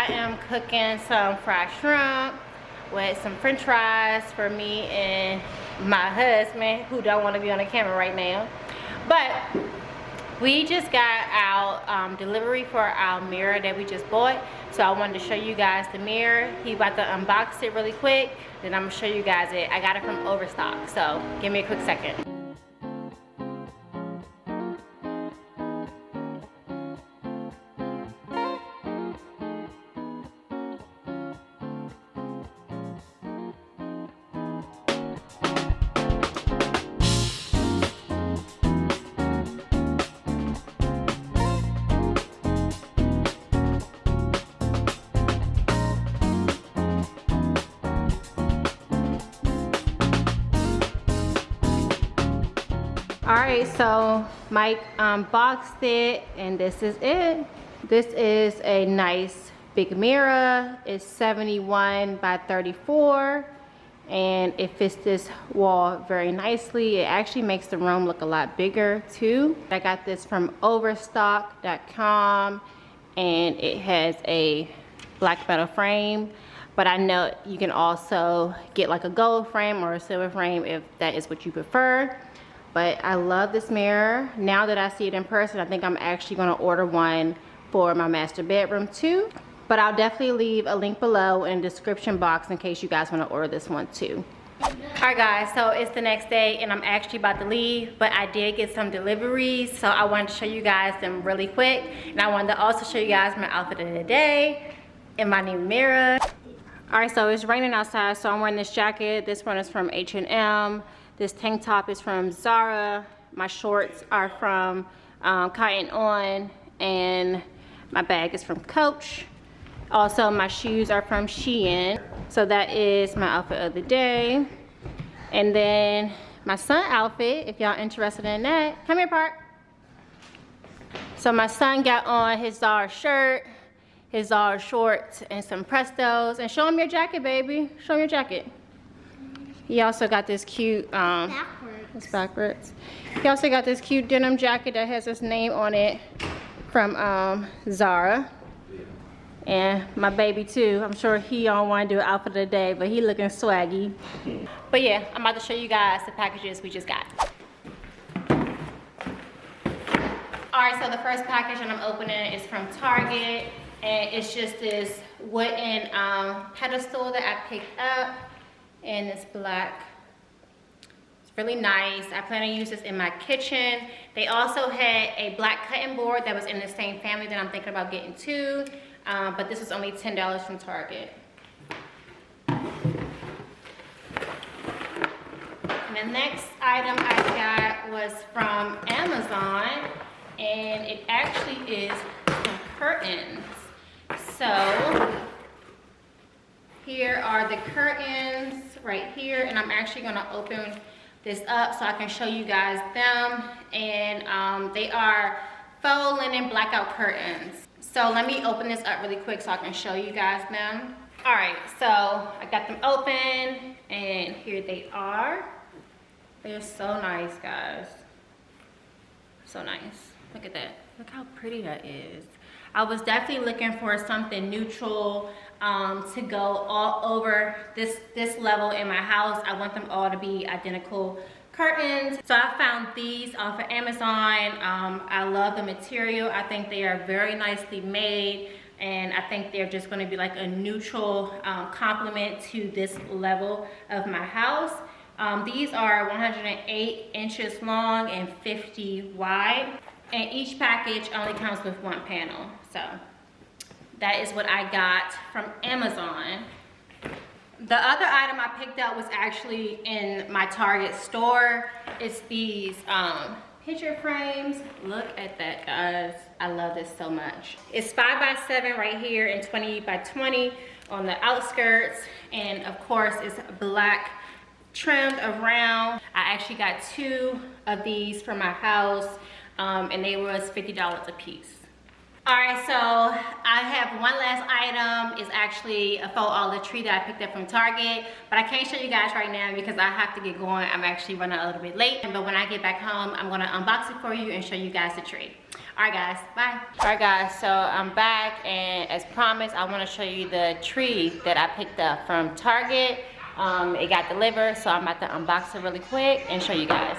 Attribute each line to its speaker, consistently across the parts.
Speaker 1: I am cooking some fried shrimp with some french fries for me and my husband, who don't want to be on the camera right now. But we just got our delivery for our mirror that we just bought. So I wanted to show you guys the mirror. He about to unbox it really quick, then I'm gonna show you guys it. I got it from Overstock, so give me a quick second. Alright, so Mike unboxed it, and this is it. This is a nice big mirror. It's 71 by 34, and it fits this wall very nicely. It actually makes the room look a lot bigger too. I got this from overstock.com, and it has a black metal frame, but I know you can also get like a gold frame or a silver frame if that is what you prefer. But I love this mirror. Now that I see it in person, I think I'm actually gonna order one for my master bedroom too. But I'll definitely leave a link below in the description box in case you guys wanna order this one too. Alright guys, so it's the next day and I'm actually about to leave, but I did get some deliveries, so I wanted to show you guys them really quick. And I wanted to also show you guys my outfit of the day and my new mirror. Alright, so it's raining outside, so I'm wearing this jacket. This one is from H&M. This tank top is from Zara. My shorts are from Cotton On, and my bag is from Coach. Also, my shoes are from Shein. So that is my outfit of the day. And then my son outfit, if y'all interested in that. Come here, Park. So my son got on his Zara shirt, his Zara shorts, and some Prestos. And show him your jacket, baby. Show him your jacket. He also got this cute, it's backwards. He also got this cute denim jacket that has his name on it from Zara. And my baby too. I'm sure he don't want to do an outfit of the day, but he looking swaggy. But yeah, I'm about to show you guys the packages we just got. Alright, so the first package that I'm opening is from Target. And it's just this wooden pedestal that I picked up. And it's black. It's really nice. I plan to use this in my kitchen. They also had a black cutting board that was in the same family that I'm thinking about getting too. But this was only $10 from Target. And the next item I got was from Amazon. And it actually is some curtains. So here are the curtains right here, and I'm actually gonna open this up so I can show you guys them. And they are faux linen blackout curtains. So let me open this up really quick so I can show you guys them. All right, so I got them open, and here they are. They're so nice, guys. So nice. Look at that. Look how pretty that is. I was definitely looking for something neutral to go all over this level in my house. I want them all to be identical curtains. So I found these off of Amazon. I love the material. I think they are very nicely made, and I think they're just going to be like a neutral complement to this level of my house. These are 108 inches long and 50 wide. And each package only comes with one panel. So that is what I got from Amazon. The other item I picked up was actually in my Target store. It's these picture frames. Look at that, guys. I love this so much. It's 5 by 7 right here and 20 by 20 on the outskirts. And of course, it's black trimmed around. I actually got 2 of these for my house. And they was $50 a piece. All right, so I have one last item. It's actually a faux olive tree that I picked up from Target, but I can't show you guys right now because I have to get going. I'm actually running a little bit late, but when I get back home, I'm gonna unbox it for you and show you guys the tree. All right, guys, bye. All right, guys, so I'm back, and as promised, I want to show you the tree that I picked up from Target. It got delivered, so I'm about to unbox it really quick and show you guys.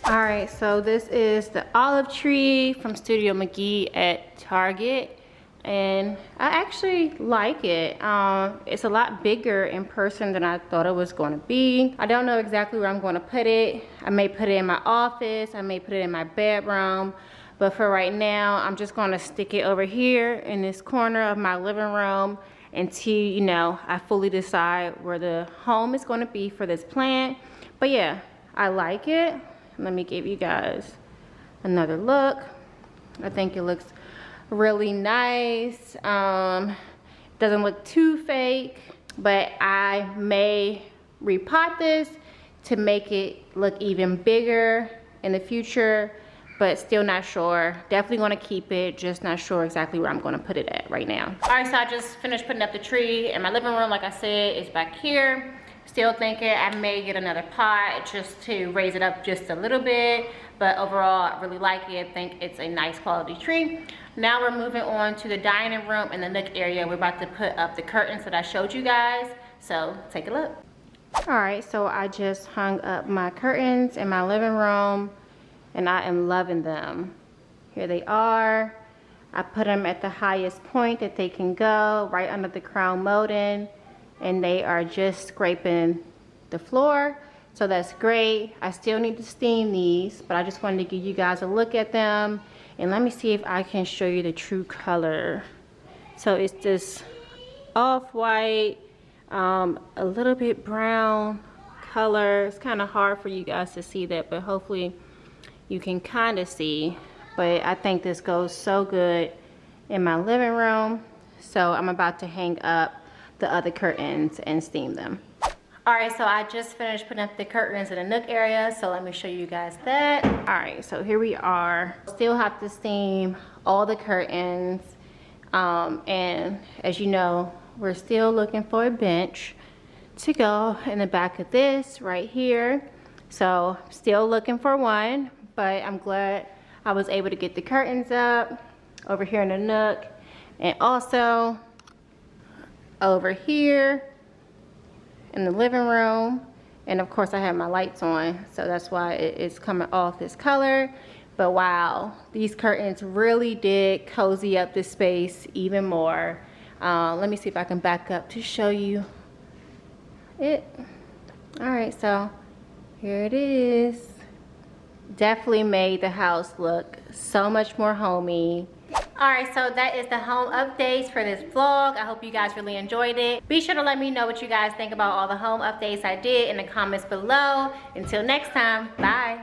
Speaker 1: All right, so this is the olive tree from Studio McGee at Target, and I actually like it. It's a lot bigger in person than I thought it was going to be. I don't know exactly where I'm going to put it. I may put it in my office, I may put it in my bedroom, but for right now, I'm just going to stick it over here in this corner of my living room until, you know, I fully decide where the home is going to be for this plant. But yeah, I like it. Let me give you guys another look. I think it looks really nice. Doesn't look too fake, but I may repot this to make it look even bigger in the future, but still not sure. Definitely gonna keep it, just not sure exactly where I'm gonna put it at right now. All right, so I just finished putting up the tree in my living room. Like I said, it's back here. Still thinking I may get another pot just to raise it up just a little bit, but overall I really like it. I think it's a nice quality tree. Now we're moving on to the dining room and the nook area. We're about to put up the curtains that I showed you guys, so take a look. All right, so I just hung up my curtains in my living room and I am loving them. Here they are. I put them at the highest point that they can go, right under the crown molding, and they are just scraping the floor, so that's great. I still need to steam these, but I just wanted to give you guys a look at them, and let me see if I can show you the true color. So it's this off-white, a little bit brown color. It's kind of hard for you guys to see that, but hopefully you can kind of see. But I think this goes so good in my living room, so I'm about to hang up the other curtains and steam them. All right, so I just finished putting up the curtains in the nook area, so let me show you guys that. All right, so here we are. Still have to steam all the curtains, and as you know, we're still looking for a bench to go in the back of this right here. So still looking for one, but I'm glad I was able to get the curtains up over here in the nook, and also over here in the living room. And of course I have my lights on, so that's why it's coming off this color. But wow, these curtains really did cozy up this space even more. Let me see if I can back up to show you it. All right, so here it is. Definitely made the house look so much more homey. Alright, so that is the home updates for this vlog. I hope you guys really enjoyed it. Be sure to let me know what you guys think about all the home updates I did in the comments below. Until next time, bye.